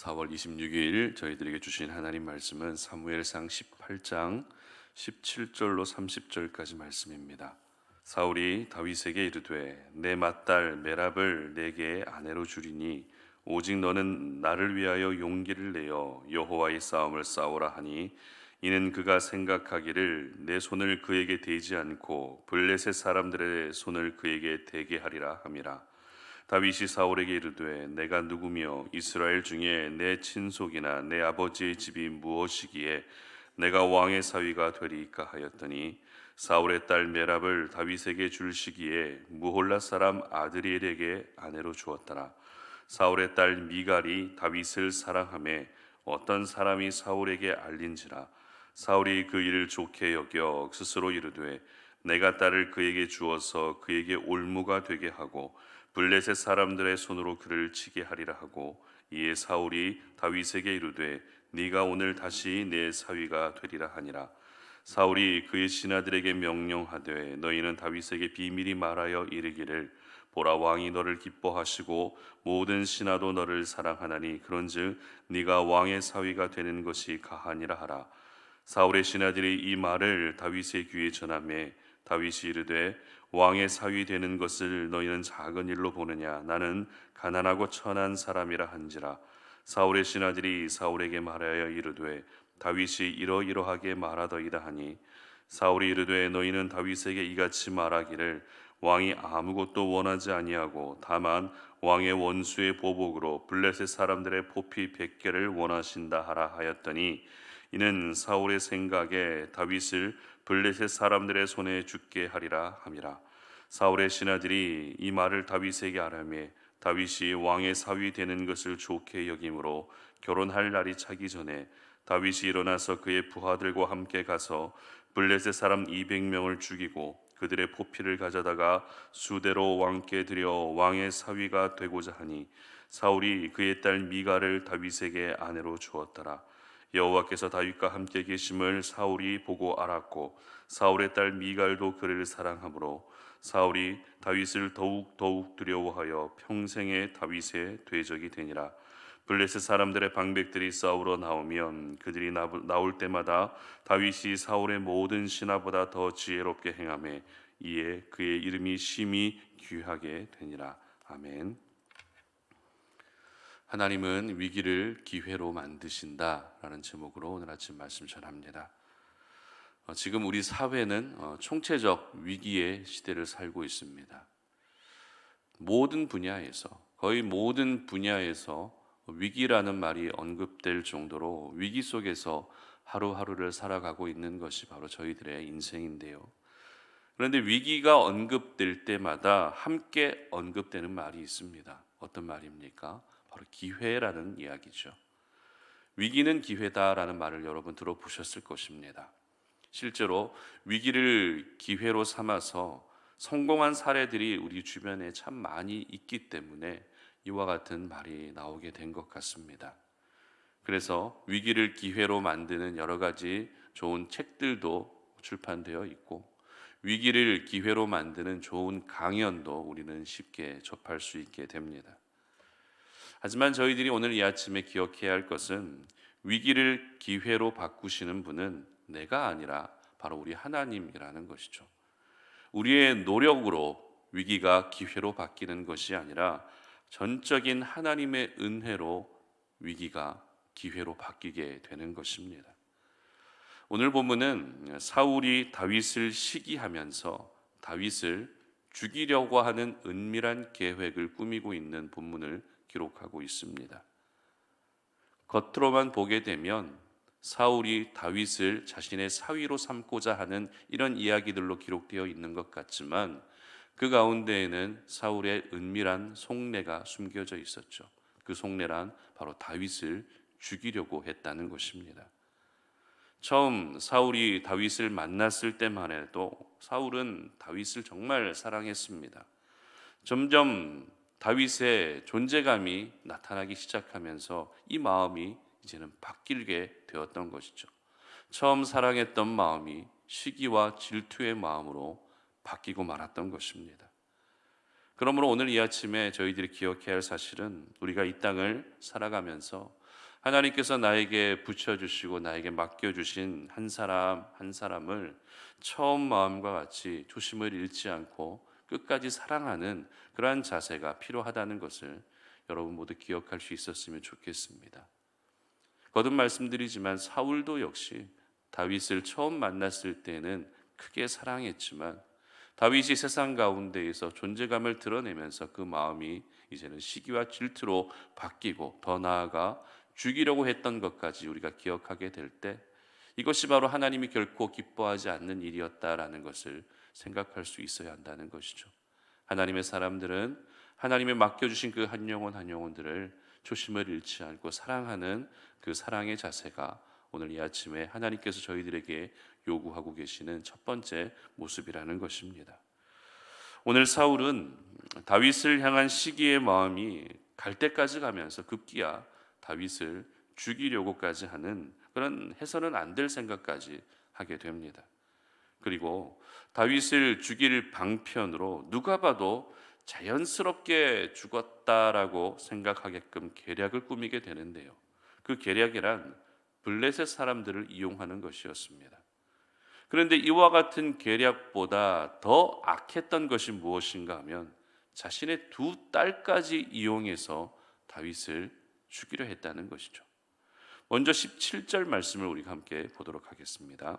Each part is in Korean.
4월 26일 저희들에게 주신 하나님 말씀은 사무엘상 18장 17절로 30절까지 말씀입니다. 사울이 다윗에게 이르되 내 맏딸 메랍을 내게 아내로 주리니 오직 너는 나를 위하여 용기를 내어 여호와의 싸움을 싸우라 하니 이는 그가 생각하기를 내 손을 그에게 대지 않고 블레셋 사람들의 손을 그에게 대게 하리라 함이라. 다윗이 사울에게 이르되 내가 누구며 이스라엘 중에 내 친속이나 내 아버지의 집이 무엇이기에 내가 왕의 사위가 되리이까 하였더니 사울의 딸 메랍을 다윗에게 줄 시기에 무홀라 사람 아드리엘에게 아내로 주었더라. 사울의 딸 미갈이 다윗을 사랑하며 어떤 사람이 사울에게 알린지라. 사울이 그 일을 좋게 여겨 스스로 이르되 내가 딸을 그에게 주어서 그에게 올무가 되게 하고 블레셋 사람들의 손으로 그를 치게 하리라 하고, 이에 사울이 다윗에게 이르되 네가 오늘 다시 내 사위가 되리라 하니라. 사울이 그의 신하들에게 명령하되 너희는 다윗에게 비밀히 말하여 이르기를 보라, 왕이 너를 기뻐하시고 모든 신하도 너를 사랑하나니 그런즉 네가 왕의 사위가 되는 것이 가하니라 하라. 사울의 신하들이 이 말을 다윗의 귀에 전하매 다윗이 이르되 왕의 사위 되는 것을 너희는 작은 일로 보느냐, 나는 가난하고 천한 사람이라 한지라. 사울의 신하들이 사울에게 말하여 이르되 다윗이 이러이러하게 말하더이다 하니, 사울이 이르되 너희는 다윗에게 이같이 말하기를 왕이 아무것도 원하지 아니하고 다만 왕의 원수의 보복으로 블레셋 사람들의 포피 100개를 원하신다 하라 하였더니, 이는 사울의 생각에 다윗을 블레셋 사람들의 손에 죽게 하리라 함이라. 사울의 신하들이 이 말을 다윗에게 아뢰매 다윗이 왕의 사위 되는 것을 좋게 여김으로 결혼할 날이 차기 전에 다윗이 일어나서 그의 부하들과 함께 가서 블레셋 사람 200명을 죽이고 그들의 포피를 가져다가 수대로 왕께 드려 왕의 사위가 되고자 하니, 사울이 그의 딸 미갈을 다윗에게 아내로 주었더라. 여호와께서 다윗과 함께 계심을 사울이 보고 알았고 사울의 딸 미갈도 그를 사랑하므로 사울이 다윗을 더욱 두려워하여 평생에 다윗의 대적이 되니라. 블레셋 사람들의 방백들이 싸우러 나오면 그들이 나올 때마다 다윗이 사울의 모든 신하보다 더 지혜롭게 행하매 이에 그의 이름이 심히 귀하게 되니라. 아멘. 하나님은 위기를 기회로 만드신다라는 제목으로 오늘 아침 말씀 전합니다. 지금 우리 사회는 총체적 위기의 시대를 살고 있습니다. 모든 분야에서, 거의 모든 분야에서 위기라는 말이 언급될 정도로 위기 속에서 하루하루를 살아가고 있는 것이 바로 저희들의 인생인데요. 그런데 위기가 언급될 때마다 함께 언급되는 말이 있습니다. 어떤 말입니까? 바로 기회라는 이야기죠. 위기는 기회다라는 말을 여러분 들어보셨을 것입니다. 실제로 위기를 기회로 삼아서 성공한 사례들이 우리 주변에 참 많이 있기 때문에 이와 같은 말이 나오게 된 것 같습니다. 그래서 위기를 기회로 만드는 여러 가지 좋은 책들도 출판되어 있고, 위기를 기회로 만드는 좋은 강연도 우리는 쉽게 접할 수 있게 됩니다. 하지만 저희들이 오늘 이 아침에 기억해야 할 것은, 위기를 기회로 바꾸시는 분은 내가 아니라 바로 우리 하나님이라는 것이죠. 우리의 노력으로 위기가 기회로 바뀌는 것이 아니라 전적인 하나님의 은혜로 위기가 기회로 바뀌게 되는 것입니다. 오늘 본문은 사울이 다윗을 시기하면서 다윗을 죽이려고 하는 은밀한 계획을 꾸미고 있는 본문을 기록하고 있습니다. 겉으로만 보게 되면 사울이 다윗을 자신의 사위로 삼고자 하는 이런 이야기들로 기록되어 있는 것 같지만, 그 가운데에는 사울의 은밀한 속내가 숨겨져 있었죠. 그 속내란 바로 다윗을 죽이려고 했다는 것입니다. 처음 사울이 다윗을 만났을 때만 해도 사울은 다윗을 정말 사랑했습니다. 점점 다윗의 존재감이 나타나기 시작하면서 이 마음이 이제는 바뀌게 되었던 것이죠. 처음 사랑했던 마음이 시기와 질투의 마음으로 바뀌고 말았던 것입니다. 그러므로 오늘 이 아침에 저희들이 기억해야 할 사실은 우리가 이 땅을 살아가면서 하나님께서 나에게 붙여주시고 나에게 맡겨주신 한 사람 한 사람을 처음 마음과 같이 초심을 잃지 않고 끝까지 사랑하는 그러한 자세가 필요하다는 것을 여러분 모두 기억할 수 있었으면 좋겠습니다. 거듭 말씀드리지만 사울도 역시 다윗을 처음 만났을 때는 크게 사랑했지만 다윗이 세상 가운데에서 존재감을 드러내면서 그 마음이 이제는 시기와 질투로 바뀌고 더 나아가 죽이려고 했던 것까지 우리가 기억하게 될 때 이것이 바로 하나님이 결코 기뻐하지 않는 일이었다라는 것을 생각할 수 있어야 한다는 것이죠. 하나님의 사람들은 하나님의 맡겨주신 그 한 영혼 한 영혼들을 초심을 잃지 않고 사랑하는 그 사랑의 자세가 오늘 이 아침에 하나님께서 저희들에게 요구하고 계시는 첫 번째 모습이라는 것입니다. 오늘 사울은 다윗을 향한 시기의 마음이 갈 때까지 가면서 급기야 다윗을 죽이려고까지 하는 그런 해서는 안 될 생각까지 하게 됩니다. 그리고 다윗을 죽일 방편으로 누가 봐도 자연스럽게 죽었다라고 생각하게끔 계략을 꾸미게 되는데요. 그 계략이란 블레셋 사람들을 이용하는 것이었습니다. 그런데 이와 같은 계략보다 더 악했던 것이 무엇인가 하면 자신의 두 딸까지 이용해서 다윗을 죽이려 했다는 것이죠. 먼저 17절 말씀을 우리가 함께 보도록 하겠습니다.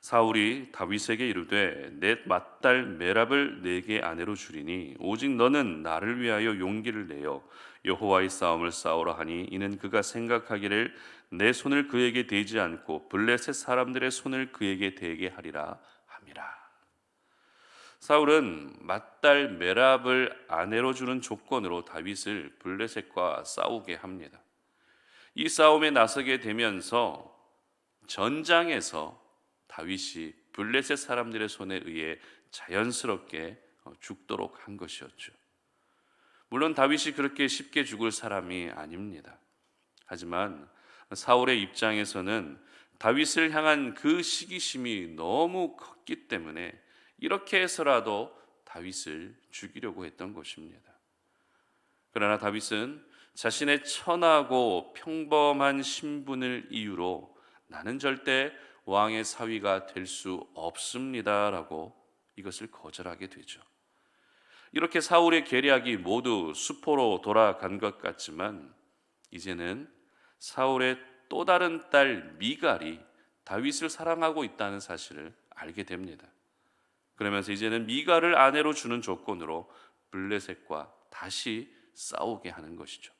사울이 다윗에게 이르되 내 맏딸 메랍을 내게 아내로 주리니 오직 너는 나를 위하여 용기를 내어 여호와의 싸움을 싸우라 하니 이는 그가 생각하기를 내 손을 그에게 대지 않고 블레셋 사람들의 손을 그에게 대게 하리라 함이라. 사울은 맏딸 메랍을 아내로 주는 조건으로 다윗을 블레셋과 싸우게 합니다. 이 싸움에 나서게 되면서 전장에서 다윗이 블레셋 사람들의 손에 의해 자연스럽게 죽도록 한 것이었죠. 물론 다윗이 그렇게 쉽게 죽을 사람이 아닙니다. 하지만 사울의 입장에서는 다윗을 향한 그 시기심이 너무 컸기 때문에 이렇게 해서라도 다윗을 죽이려고 했던 것입니다. 그러나 다윗은 자신의 천하고 평범한 신분을 이유로 나는 절대 왕의 사위가 될 수 없습니다라고 이것을 거절하게 되죠. 이렇게 사울의 계략이 모두 수포로 돌아간 것 같지만 이제는 사울의 또 다른 딸 미갈이 다윗을 사랑하고 있다는 사실을 알게 됩니다. 그러면서 이제는 미갈을 아내로 주는 조건으로 블레셋과 다시 싸우게 하는 것이죠.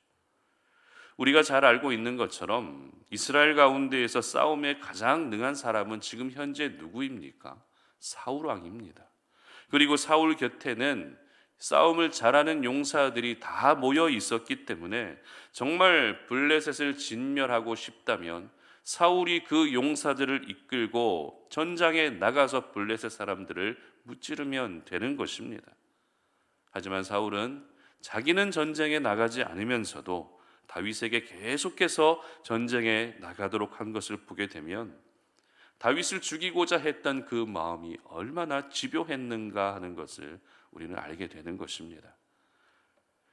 우리가 잘 알고 있는 것처럼 이스라엘 가운데에서 싸움에 가장 능한 사람은 지금 현재 누구입니까? 사울 왕입니다. 그리고 사울 곁에는 싸움을 잘하는 용사들이 다 모여 있었기 때문에 정말 블레셋을 진멸하고 싶다면 사울이 그 용사들을 이끌고 전장에 나가서 블레셋 사람들을 무찌르면 되는 것입니다. 하지만 사울은 자기는 전쟁에 나가지 않으면서도 다윗에게 계속해서 전쟁에 나가도록 한 것을 보게 되면 다윗을 죽이고자 했던 그 마음이 얼마나 집요했는가 하는 것을 우리는 알게 되는 것입니다.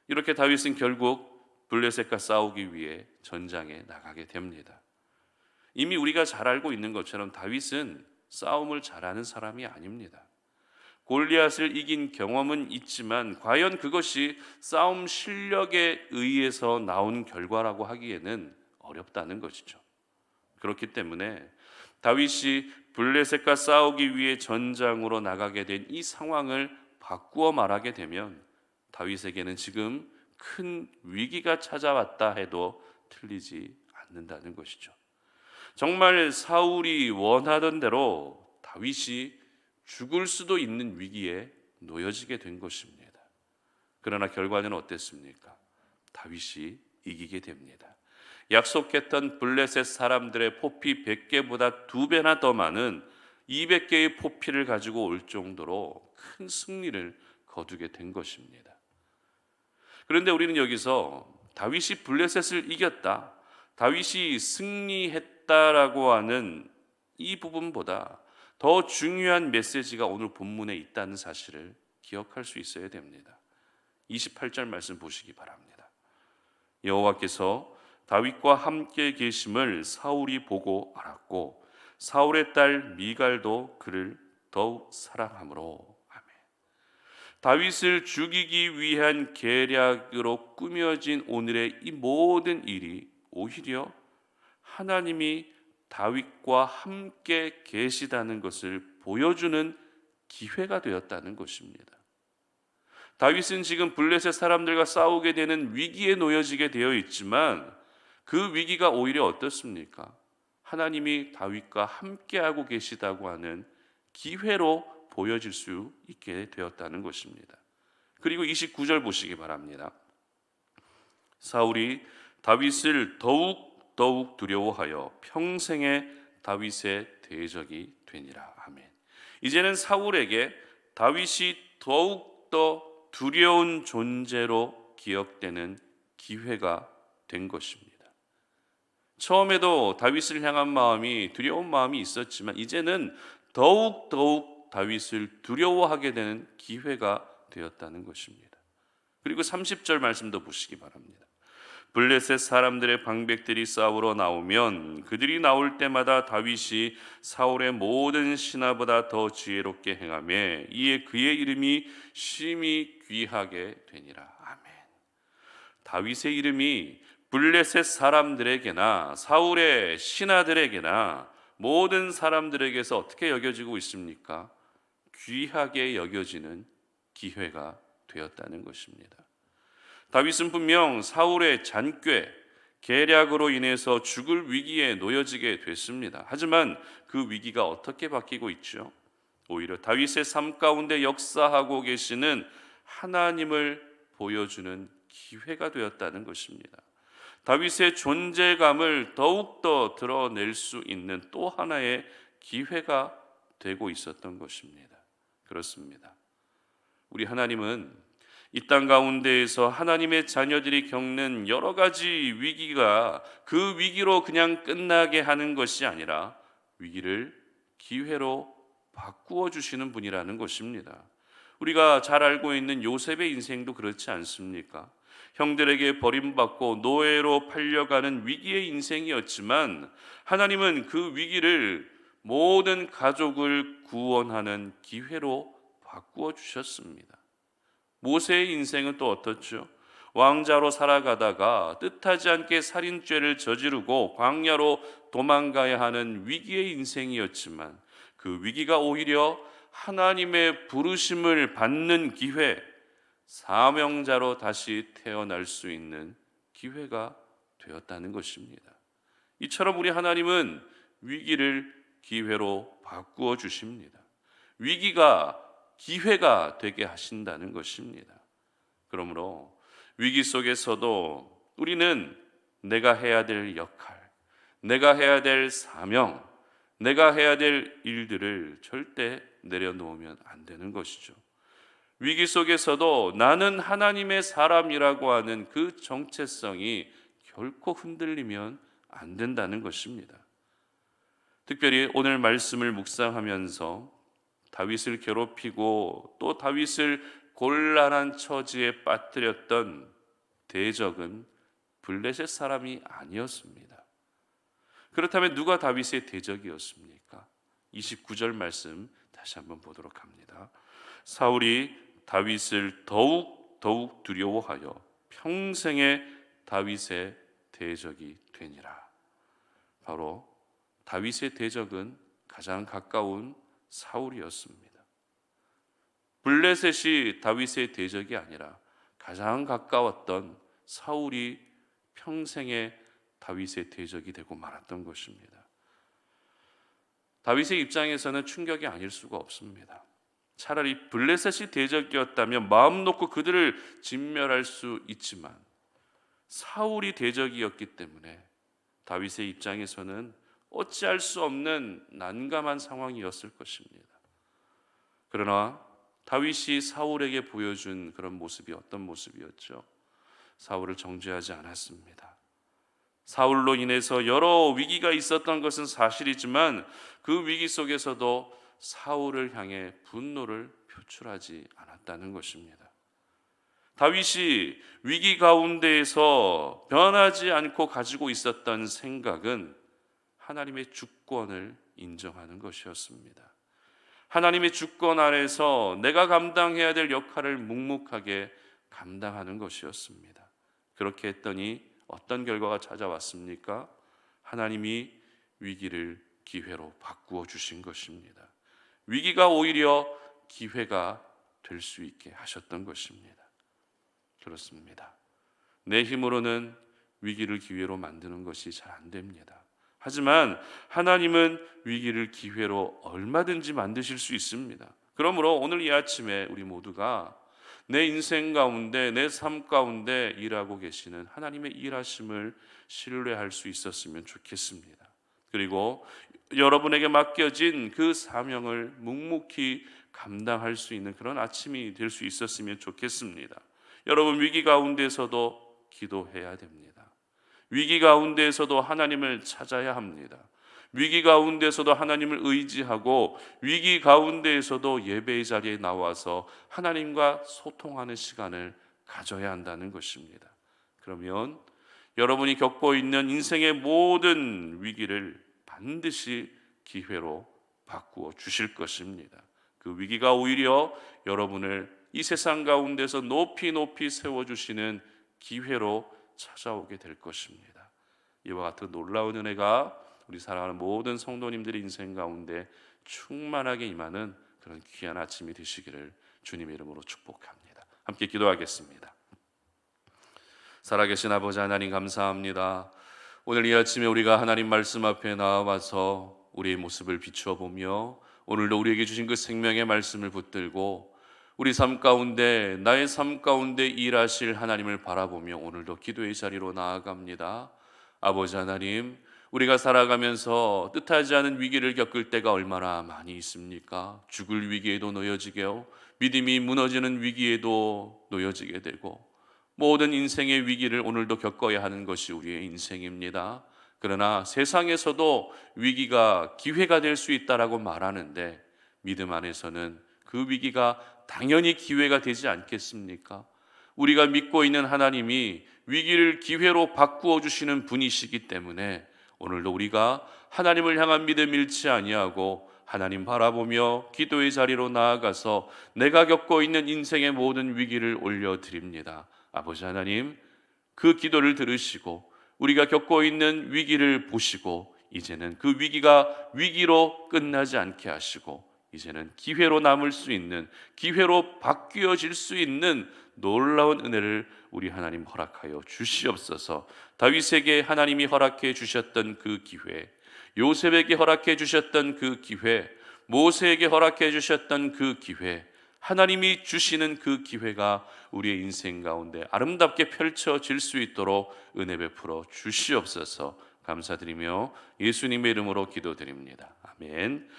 이렇게 다윗은 결국 블레셋과 싸우기 위해 전장에 나가게 됩니다. 이미 우리가 잘 알고 있는 것처럼 다윗은 싸움을 잘하는 사람이 아닙니다. 골리앗을 이긴 경험은 있지만 과연 그것이 싸움 실력에 의해서 나온 결과라고 하기에는 어렵다는 것이죠. 그렇기 때문에 다윗이 블레셋과 싸우기 위해 전장으로 나가게 된 이 상황을 바꾸어 말하게 되면 다윗에게는 지금 큰 위기가 찾아왔다 해도 틀리지 않는다는 것이죠. 정말 사울이 원하던 대로 다윗이 죽을 수도 있는 위기에 놓여지게 된 것입니다. 그러나 결과는 어땠습니까? 다윗이 이기게 됩니다. 약속했던 블레셋 사람들의 포피 100개보다 2배나 더 많은 200개의 포피를 가지고 올 정도로 큰 승리를 거두게 된 것입니다. 그런데 우리는 여기서 다윗이 블레셋을 이겼다, 다윗이 승리했다라고 하는 이 부분보다 더 중요한 메시지가 오늘 본문에 있다는 사실을 기억할 수 있어야 됩니다. 28절 말씀 보시기 바랍니다. 여호와께서 다윗과 함께 계심을 사울이 보고 알았고 사울의 딸 미갈도 그를 더욱 사랑하므로. 아멘. 다윗을 죽이기 위한 계략으로 꾸며진 오늘의 이 모든 일이 오히려 하나님이 다윗과 함께 계시다는 것을 보여주는 기회가 되었다는 것입니다. 다윗은 지금 블레셋 사람들과 싸우게 되는 위기에 놓여지게 되어 있지만 그 위기가 오히려 어떻습니까? 하나님이 다윗과 함께하고 계시다고 하는 기회로 보여질 수 있게 되었다는 것입니다. 그리고 29절 보시기 바랍니다. 사울이 다윗을 더욱 두려워하여 평생에 다윗의 대적이 되니라. 아멘. 이제는 사울에게 다윗이 더욱더 두려운 존재로 기억되는 기회가 된 것입니다. 처음에도 다윗을 향한 마음이 두려운 마음이 있었지만 이제는 더욱 다윗을 두려워하게 되는 기회가 되었다는 것입니다. 그리고 30절 말씀도 보시기 바랍니다. 블레셋 사람들의 방백들이 싸우러 나오면 그들이 나올 때마다 다윗이 사울의 모든 신하보다 더 지혜롭게 행하며 이에 그의 이름이 심히 귀하게 되니라. 아멘. 다윗의 이름이 블레셋 사람들에게나 사울의 신하들에게나 모든 사람들에게서 어떻게 여겨지고 있습니까? 귀하게 여겨지는 기회가 되었다는 것입니다. 다윗은 분명 사울의 잔꾀, 계략으로 인해서 죽을 위기에 놓여지게 됐습니다. 하지만 그 위기가 어떻게 바뀌고 있죠? 오히려 다윗의 삶 가운데 역사하고 계시는 하나님을 보여주는 기회가 되었다는 것입니다. 다윗의 존재감을 더욱더 드러낼 수 있는 또 하나의 기회가 되고 있었던 것입니다. 그렇습니다. 우리 하나님은 이 땅 가운데에서 하나님의 자녀들이 겪는 여러 가지 위기가 그 위기로 그냥 끝나게 하는 것이 아니라 위기를 기회로 바꾸어 주시는 분이라는 것입니다. 우리가 잘 알고 있는 요셉의 인생도 그렇지 않습니까? 형들에게 버림받고 노예로 팔려가는 위기의 인생이었지만 하나님은 그 위기를 모든 가족을 구원하는 기회로 바꾸어 주셨습니다. 모세의 인생은 또 어떻죠? 왕자로 살아가다가 뜻하지 않게 살인죄를 저지르고 광야로 도망가야 하는 위기의 인생이었지만 그 위기가 오히려 하나님의 부르심을 받는 기회, 사명자로 다시 태어날 수 있는 기회가 되었다는 것입니다. 이처럼 우리 하나님은 위기를 기회로 바꾸어 주십니다. 위기가 기회가 되게 하신다는 것입니다. 그러므로 위기 속에서도 우리는 내가 해야 될 역할, 내가 해야 될 사명, 내가 해야 될 일들을 절대 내려놓으면 안 되는 것이죠. 위기 속에서도 나는 하나님의 사람이라고 하는 그 정체성이 결코 흔들리면 안 된다는 것입니다. 특별히 오늘 말씀을 묵상하면서 다윗을 괴롭히고 또 다윗을 곤란한 처지에 빠뜨렸던 대적은 블레셋 사람이 아니었습니다. 그렇다면 누가 다윗의 대적이었습니까? 29절 말씀 다시 한번 보도록 합니다. 사울이 다윗을 더욱 두려워하여 평생에 다윗의 대적이 되니라. 바로 다윗의 대적은 가장 가까운 사울이었습니다. 블레셋이 다윗의 대적이 아니라 가장 가까웠던 사울이 평생에 다윗의 대적이 되고 말았던 것입니다. 다윗의 입장에서는 충격이 아닐 수가 없습니다. 차라리 블레셋이 대적이었다면 마음 놓고 그들을 진멸할 수 있지만 사울이 대적이었기 때문에 다윗의 입장에서는 어찌할 수 없는 난감한 상황이었을 것입니다. 그러나 다윗이 사울에게 보여준 그런 모습이 어떤 모습이었죠? 사울을 정죄하지 않았습니다. 사울로 인해서 여러 위기가 있었던 것은 사실이지만 그 위기 속에서도 사울을 향해 분노를 탈출하지 않았다는 것입니다. 다윗이 위기 가운데에서 변하지 않고 가지고 있었던 생각은 하나님의 주권을 인정하는 것이었습니다. 하나님의 주권 아래서 내가 감당해야 될 역할을 묵묵하게 감당하는 것이었습니다. 그렇게 했더니 어떤 결과가 찾아왔습니까? 하나님이 위기를 기회로 바꾸어 주신 것입니다. 위기가 오히려 기회가 될 수 있게 하셨던 것입니다. 그렇습니다. 내 힘으로는 위기를 기회로 만드는 것이 잘 안 됩니다. 하지만 하나님은 위기를 기회로 얼마든지 만드실 수 있습니다. 그러므로 오늘 이 아침에 우리 모두가 내 인생 가운데, 내 삶 가운데 일하고 계시는 하나님의 일하심을 신뢰할 수 있었으면 좋겠습니다. 그리고 여러분에게 맡겨진 그 사명을 묵묵히 감당할 수 있는 그런 아침이 될 수 있었으면 좋겠습니다. 여러분, 위기 가운데서도 기도해야 됩니다. 위기 가운데에서도 하나님을 찾아야 합니다. 위기 가운데서도 하나님을 의지하고 위기 가운데에서도 예배의 자리에 나와서 하나님과 소통하는 시간을 가져야 한다는 것입니다. 그러면 여러분이 겪고 있는 인생의 모든 위기를 반드시 기회로 바꾸어 주실 것입니다. 그 위기가 오히려 여러분을 이 세상 가운데서 높이 높이 세워주시는 기회로 찾아오게 될 것입니다. 이와 같은 놀라운 은혜가 우리 사랑하는 모든 성도님들의 인생 가운데 충만하게 임하는 그런 귀한 아침이 되시기를 주님의 이름으로 축복합니다. 함께 기도하겠습니다. 살아계신 아버지 하나님, 감사합니다. 오늘 이 아침에 우리가 하나님 말씀 앞에 나와서 우리의 모습을 비추어 보며 오늘도 우리에게 주신 그 생명의 말씀을 붙들고 우리 삶 가운데, 나의 삶 가운데 일하실 하나님을 바라보며 오늘도 기도의 자리로 나아갑니다. 아버지 하나님, 우리가 살아가면서 뜻하지 않은 위기를 겪을 때가 얼마나 많이 있습니까? 죽을 위기에도 놓여지게요, 믿음이 무너지는 위기에도 놓여지게 되고, 모든 인생의 위기를 오늘도 겪어야 하는 것이 우리의 인생입니다. 그러나 세상에서도 위기가 기회가 될 수 있다라고 말하는데 믿음 안에서는 그 위기가 당연히 기회가 되지 않겠습니까? 우리가 믿고 있는 하나님이 위기를 기회로 바꾸어 주시는 분이시기 때문에 오늘도 우리가 하나님을 향한 믿음 잃지 아니하고 하나님 바라보며 기도의 자리로 나아가서 내가 겪고 있는 인생의 모든 위기를 올려드립니다. 아버지 하나님, 그 기도를 들으시고 우리가 겪고 있는 위기를 보시고 이제는 그 위기가 위기로 끝나지 않게 하시고 이제는 기회로 남을 수 있는, 기회로 바뀌어질 수 있는 놀라운 은혜를 우리 하나님 허락하여 주시옵소서. 다윗에게 하나님이 허락해 주셨던 그 기회, 요셉에게 허락해 주셨던 그 기회, 모세에게 허락해 주셨던 그 기회, 하나님이 주시는 그 기회가 우리의 인생 가운데 아름답게 펼쳐질 수 있도록 은혜 베풀어 주시옵소서. 감사드리며 예수님의 이름으로 기도드립니다. 아멘.